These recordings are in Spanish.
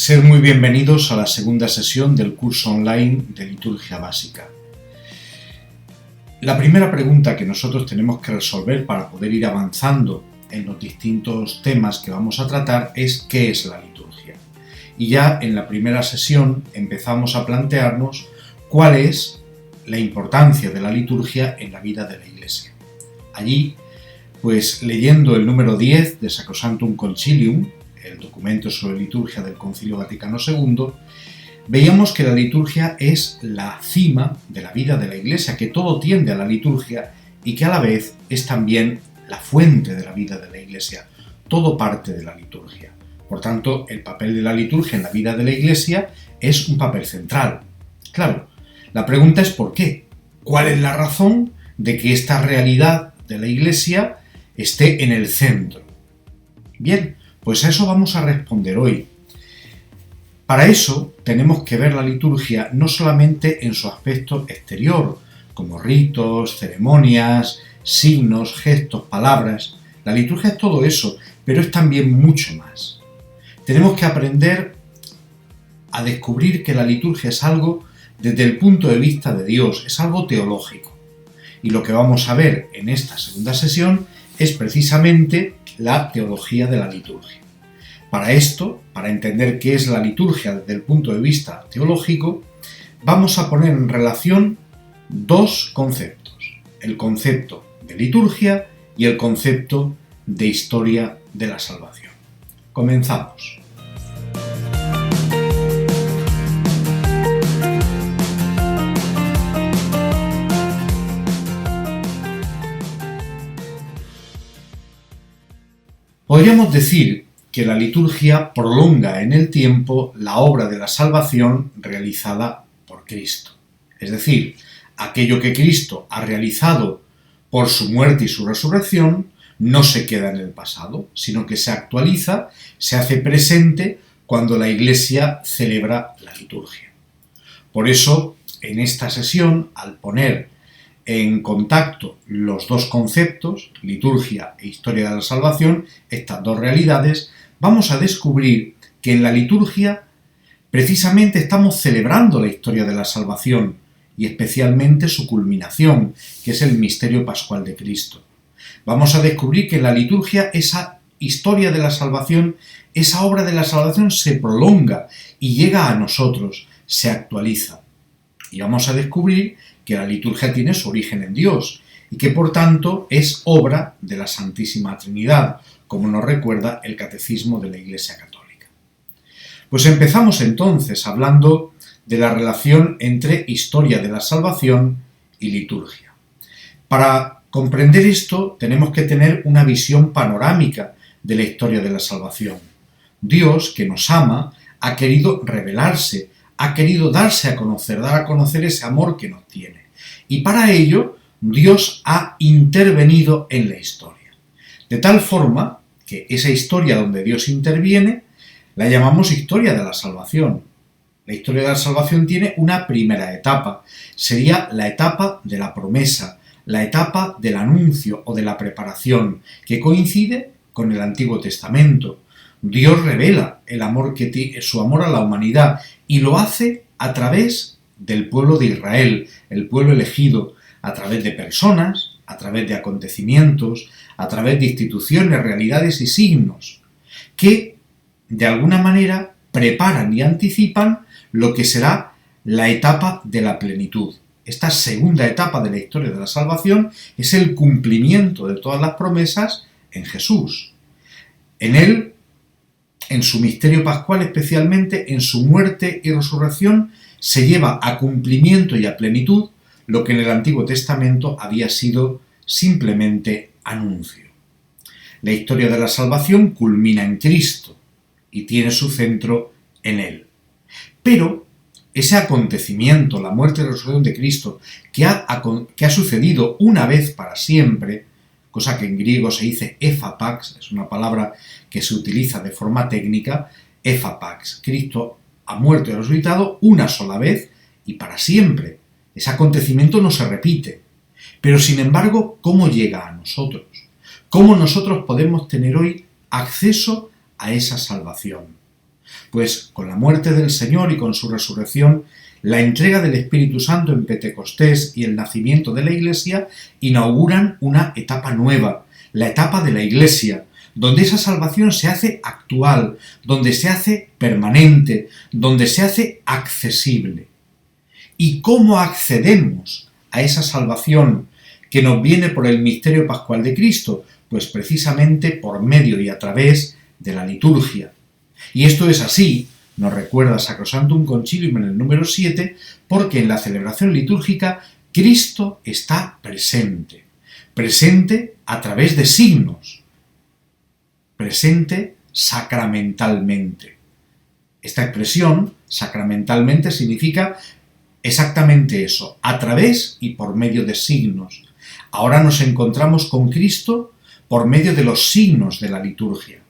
Sed muy bienvenidos a la segunda sesión del curso online de Liturgia Básica. La primera pregunta que nosotros tenemos que resolver para poder ir avanzando en los distintos temas que vamos a tratar es ¿qué es la liturgia? Y ya en la primera sesión empezamos a plantearnos cuál es la importancia de la liturgia en la vida de la Iglesia. Allí, pues leyendo el número 10 de Sacrosanctum Concilium, el documento sobre liturgia del Concilio Vaticano II, veíamos que la liturgia es la cima de la vida de la Iglesia, que todo tiende a la liturgia y que a la vez es también la fuente de la vida de la Iglesia. Todo parte de la liturgia. Por tanto, el papel de la liturgia en la vida de la Iglesia es un papel central. Claro, la pregunta es ¿por qué? ¿Cuál es la razón de que esta realidad de la Iglesia esté en el centro? Bien, pues a eso vamos a responder hoy. Para eso tenemos que ver la liturgia no solamente en su aspecto exterior, como ritos, ceremonias, signos, gestos, palabras. La liturgia es todo eso, pero es también mucho más. Tenemos que aprender a descubrir que la liturgia es algo desde el punto de vista de Dios, es algo teológico. Y lo que vamos a ver en esta segunda sesión es precisamente la teología de la liturgia. Para esto, para entender qué es la liturgia desde el punto de vista teológico, vamos a poner en relación dos conceptos: el concepto de liturgia y el concepto de historia de la salvación. Comenzamos. Podríamos decir que la liturgia prolonga en el tiempo la obra de la salvación realizada por Cristo. Es decir, aquello que Cristo ha realizado por su muerte y su resurrección no se queda en el pasado, sino que se actualiza, se hace presente cuando la Iglesia celebra la liturgia. Por eso, en esta sesión, al poner en contacto los dos conceptos, liturgia e historia de la salvación, estas dos realidades, vamos a descubrir que en la liturgia precisamente estamos celebrando la historia de la salvación y especialmente su culminación, que es el misterio pascual de Cristo. Vamos a descubrir que en la liturgia esa historia de la salvación, esa obra de la salvación se prolonga y llega a nosotros, se actualiza. Y vamos a descubrir que la liturgia tiene su origen en Dios y que por tanto es obra de la Santísima Trinidad, como nos recuerda el Catecismo de la Iglesia Católica. Pues empezamos entonces hablando de la relación entre historia de la salvación y liturgia. Para comprender esto tenemos que tener una visión panorámica de la historia de la salvación. Dios, que nos ama, ha querido revelarse, ha querido darse a conocer, dar a conocer ese amor que nos tiene. Y para ello, Dios ha intervenido en la historia. De tal forma que esa historia donde Dios interviene, la llamamos historia de la salvación. La historia de la salvación tiene una primera etapa. Sería la etapa de la promesa, la etapa del anuncio o de la preparación, que coincide con el Antiguo Testamento. Dios revela su amor a la humanidad y lo hace a través del pueblo de Israel, el pueblo elegido, a través de personas, a través de acontecimientos, a través de instituciones, realidades y signos, que de alguna manera preparan y anticipan lo que será la etapa de la plenitud. Esta segunda etapa de la historia de la salvación es el cumplimiento de todas las promesas en Jesús. En Él, en su misterio pascual, especialmente en su muerte y resurrección, se lleva a cumplimiento y a plenitud lo que en el Antiguo Testamento había sido simplemente anuncio. La historia de la salvación culmina en Cristo y tiene su centro en Él. Pero ese acontecimiento, la muerte y resurrección de Cristo, que ha sucedido una vez para siempre, cosa que en griego se dice ephapax, es una palabra que se utiliza de forma técnica, ephapax. Cristo ha muerto y resucitado una sola vez y para siempre. Ese acontecimiento no se repite. Pero sin embargo, ¿cómo llega a nosotros? ¿Cómo nosotros podemos tener hoy acceso a esa salvación? Pues con la muerte del Señor y con su resurrección, la entrega del Espíritu Santo en Pentecostés y el nacimiento de la Iglesia inauguran una etapa nueva, la etapa de la Iglesia, donde esa salvación se hace actual, donde se hace permanente, donde se hace accesible. ¿Y cómo accedemos a esa salvación que nos viene por el misterio pascual de Cristo? Pues precisamente por medio y a través de la liturgia. Y esto es así, nos recuerda Sacrosanctum Concilium en el número 7, porque en la celebración litúrgica Cristo está presente, presente a través de signos, presente sacramentalmente. Esta expresión, sacramentalmente, significa exactamente eso, a través y por medio de signos. Ahora nos encontramos con Cristo por medio de los signos de la liturgia,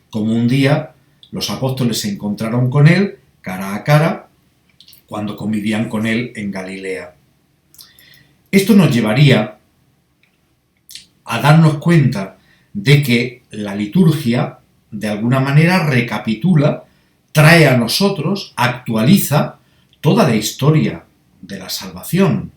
como un día los apóstoles se encontraron con él cara a cara cuando convivían con él en Galilea. Esto nos llevaría a darnos cuenta de que la liturgia, de alguna manera, recapitula, trae a nosotros, actualiza toda la historia de la salvación,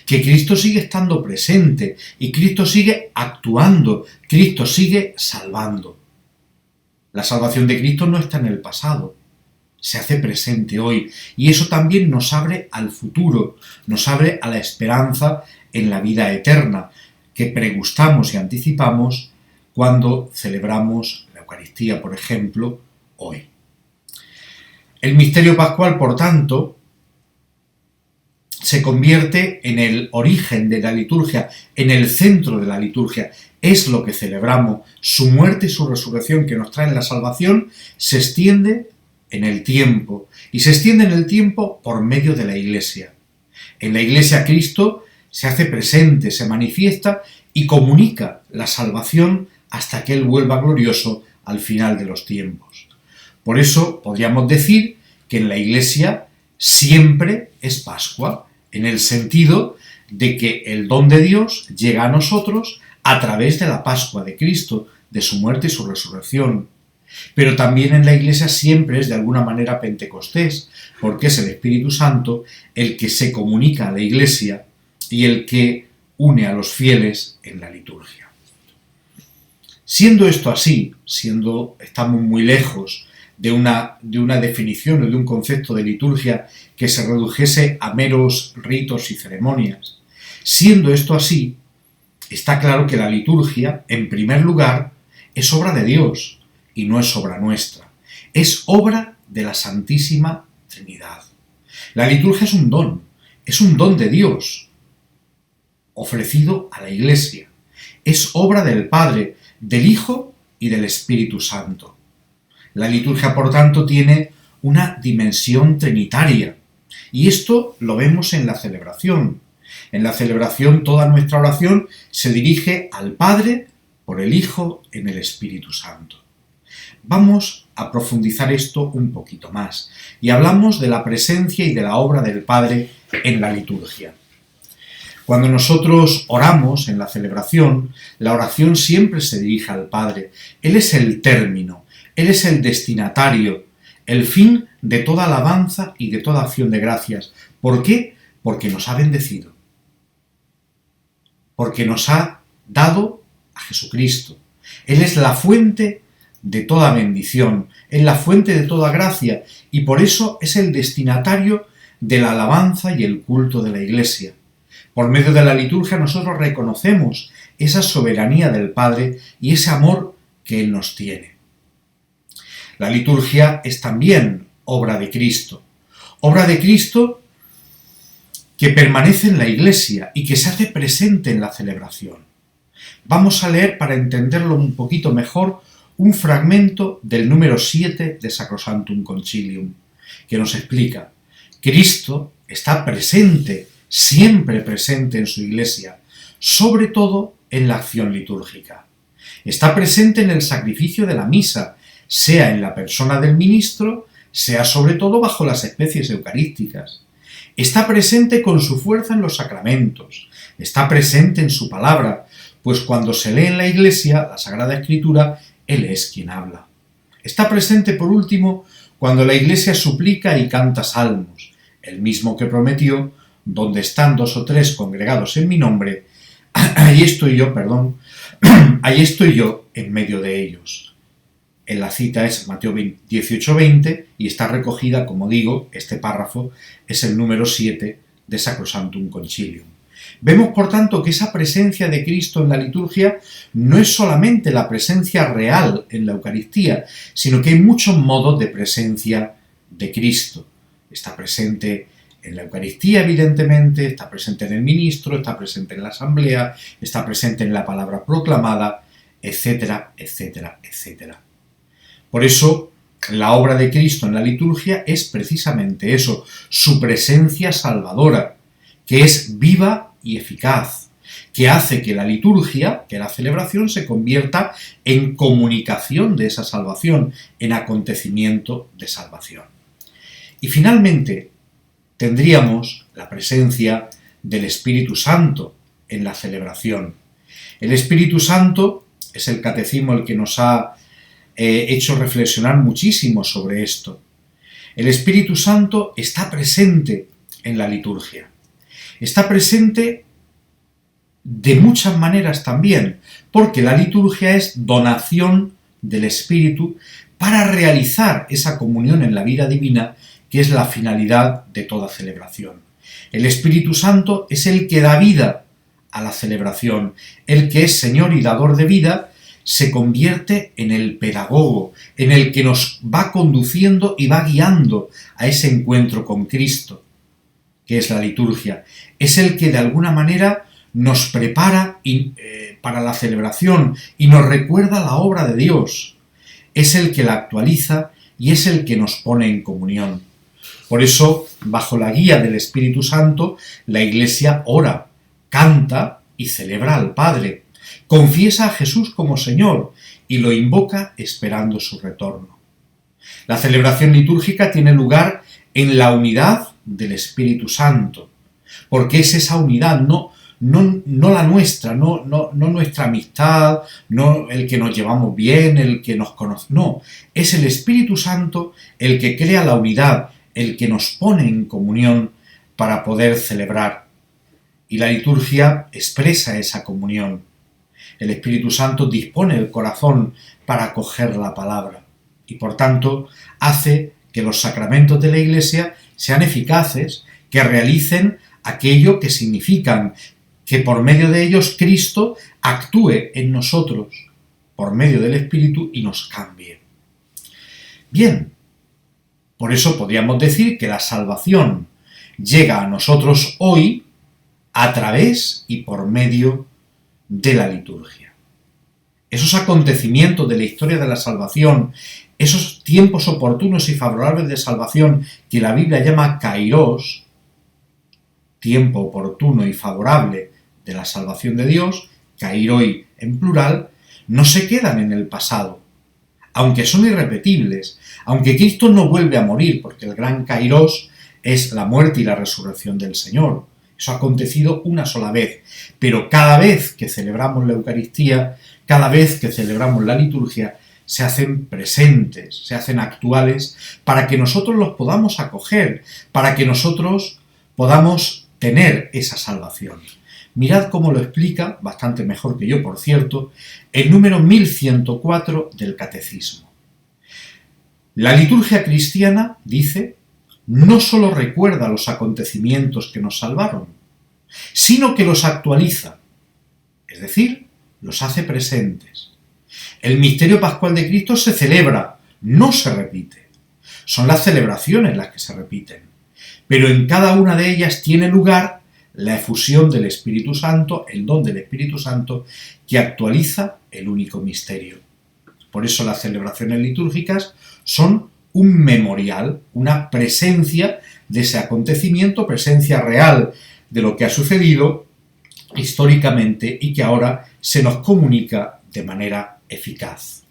que Cristo sigue estando presente y Cristo sigue actuando, Cristo sigue salvando. La salvación de Cristo no está en el pasado, se hace presente hoy, y eso también nos abre al futuro, nos abre a la esperanza en la vida eterna, que pregustamos y anticipamos cuando celebramos la Eucaristía, por ejemplo, hoy. El misterio pascual, por tanto, se convierte en el origen de la liturgia, en el centro de la liturgia. Es lo que celebramos. Su muerte y su resurrección que nos traen la salvación se extiende en el tiempo. Y se extiende en el tiempo por medio de la Iglesia. En la Iglesia Cristo se hace presente, se manifiesta y comunica la salvación hasta que Él vuelva glorioso al final de los tiempos. Por eso podríamos decir que en la Iglesia siempre es Pascua, en el sentido de que el don de Dios llega a nosotros a través de la Pascua de Cristo, de su muerte y su resurrección. Pero también en la Iglesia siempre es de alguna manera Pentecostés, porque es el Espíritu Santo el que se comunica a la Iglesia y el que une a los fieles en la liturgia. Siendo esto así, estamos muy lejos de una definición o de un concepto de liturgia que se redujese a meros ritos y ceremonias. Siendo esto así, está claro que la liturgia, en primer lugar, es obra de Dios y no es obra nuestra. Es obra de la Santísima Trinidad. La liturgia es un don de Dios, ofrecido a la Iglesia. Es obra del Padre, del Hijo y del Espíritu Santo. La liturgia, por tanto, tiene una dimensión trinitaria. Y esto lo vemos en la celebración. En la celebración toda nuestra oración se dirige al Padre por el Hijo en el Espíritu Santo. Vamos a profundizar esto un poquito más y hablamos de la presencia y de la obra del Padre en la liturgia. Cuando nosotros oramos en la celebración, la oración siempre se dirige al Padre. Él es el término, Él es el destinatario, el fin de toda alabanza y de toda acción de gracias. ¿Por qué? Porque nos ha bendecido. Porque nos ha dado a Jesucristo. Él es la fuente de toda bendición, es la fuente de toda gracia y por eso es el destinatario de la alabanza y el culto de la Iglesia. Por medio de la liturgia nosotros reconocemos esa soberanía del Padre y ese amor que Él nos tiene. La liturgia es también obra de Cristo que permanece en la Iglesia y que se hace presente en la celebración. Vamos a leer, para entenderlo un poquito mejor, un fragmento del número 7 de Sacrosanctum Concilium, que nos explica: Cristo está presente, siempre presente en su Iglesia, sobre todo en la acción litúrgica. Está presente en el sacrificio de la misa, sea en la persona del ministro, sea sobre todo bajo las especies eucarísticas. Está presente con su fuerza en los sacramentos, está presente en su palabra, pues cuando se lee en la Iglesia la Sagrada Escritura, Él es quien habla. Está presente, por último, cuando la Iglesia suplica y canta salmos, el mismo que prometió: donde están 2 o 3 congregados en mi nombre, ahí estoy yo en medio de ellos. En la cita es Mateo 18:20 y está recogida, como digo, este párrafo es el número 7 de Sacrosanctum Concilium. Vemos, por tanto, que esa presencia de Cristo en la liturgia no es solamente la presencia real en la Eucaristía, sino que hay muchos modos de presencia de Cristo. Está presente en la Eucaristía, evidentemente, está presente en el ministro, está presente en la asamblea, está presente en la palabra proclamada, etcétera, etcétera, etcétera. Por eso, la obra de Cristo en la liturgia es precisamente eso, su presencia salvadora, que es viva y eficaz, que hace que la liturgia, que la celebración, se convierta en comunicación de esa salvación, en acontecimiento de salvación. Y finalmente, tendríamos la presencia del Espíritu Santo en la celebración. El Espíritu Santo es el catecismo el que nos ha hecho reflexionar muchísimo sobre esto. El Espíritu Santo está presente en la liturgia. Está presente de muchas maneras también, porque la liturgia es donación del Espíritu para realizar esa comunión en la vida divina, que es la finalidad de toda celebración. El Espíritu Santo es el que da vida a la celebración, el que es Señor y dador de vida, se convierte en el pedagogo, en el que nos va conduciendo y va guiando a ese encuentro con Cristo, que es la liturgia. Es el que de alguna manera nos prepara para la celebración y nos recuerda la obra de Dios. Es el que la actualiza y es el que nos pone en comunión. Por eso, bajo la guía del Espíritu Santo, la Iglesia ora, canta y celebra al Padre, confiesa a Jesús como Señor y lo invoca esperando su retorno. La celebración litúrgica tiene lugar en la unidad del Espíritu Santo, porque es esa unidad, no la nuestra, no nuestra amistad, no el que nos llevamos bien, el que nos conoce, no, es el Espíritu Santo el que crea la unidad, el que nos pone en comunión para poder celebrar. Y la liturgia expresa esa comunión. El Espíritu Santo dispone el corazón para acoger la palabra y, por tanto, hace que los sacramentos de la Iglesia sean eficaces, que realicen aquello que significan, que por medio de ellos Cristo actúe en nosotros, por medio del Espíritu, y nos cambie. Bien, por eso podríamos decir que la salvación llega a nosotros hoy a través y por medio de la liturgia. Esos acontecimientos de la historia de la salvación, esos tiempos oportunos y favorables de salvación que la Biblia llama kairos, tiempo oportuno y favorable de la salvación de Dios, kairoi en plural, no se quedan en el pasado, aunque son irrepetibles, aunque Cristo no vuelve a morir, porque el gran kairos es la muerte y la resurrección del Señor. Eso ha acontecido una sola vez, pero cada vez que celebramos la Eucaristía, cada vez que celebramos la liturgia, se hacen presentes, se hacen actuales, para que nosotros los podamos acoger, para que nosotros podamos tener esa salvación. Mirad cómo lo explica, bastante mejor que yo, por cierto, el número 1104 del Catecismo. La liturgia cristiana, dice, no solo recuerda los acontecimientos que nos salvaron, sino que los actualiza, es decir, los hace presentes. El misterio pascual de Cristo se celebra, no se repite. Son las celebraciones las que se repiten, pero en cada una de ellas tiene lugar la efusión del Espíritu Santo, el don del Espíritu Santo, que actualiza el único misterio. Por eso las celebraciones litúrgicas son un memorial, una presencia de ese acontecimiento, presencia real de lo que ha sucedido históricamente y que ahora se nos comunica de manera eficaz.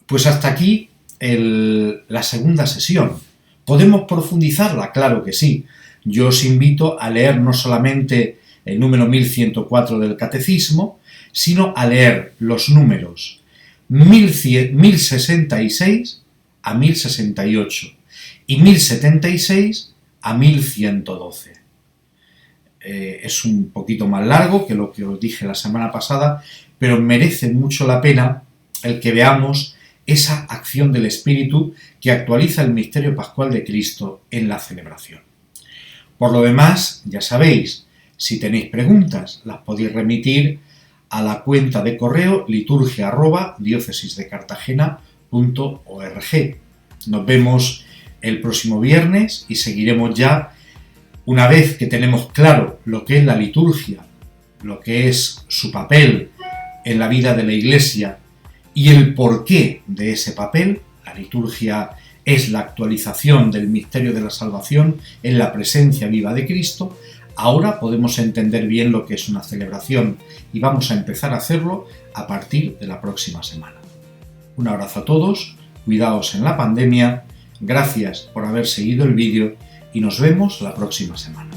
Pues hasta aquí la segunda sesión. ¿Podemos profundizarla? Claro que sí. Yo os invito a leer no solamente el número 1104 del Catecismo, sino a leer los números 1066 a 1068 y 1076 a 1112. Es un poquito más largo que lo que os dije la semana pasada, pero merece mucho la pena el que veamos esa acción del Espíritu que actualiza el misterio pascual de Cristo en la celebración. Por lo demás, ya sabéis, si tenéis preguntas, las podéis remitir a la cuenta de correo liturgia@diocesisdecartagena.org. Nos vemos el próximo viernes y seguiremos ya, una vez que tenemos claro lo que es la liturgia, lo que es su papel en la vida de la Iglesia y el porqué de ese papel. La liturgia es la actualización del misterio de la salvación en la presencia viva de Cristo. Ahora podemos entender bien lo que es una celebración y vamos a empezar a hacerlo a partir de la próxima semana. Un abrazo a todos, cuidaos en la pandemia, gracias por haber seguido el vídeo y nos vemos la próxima semana.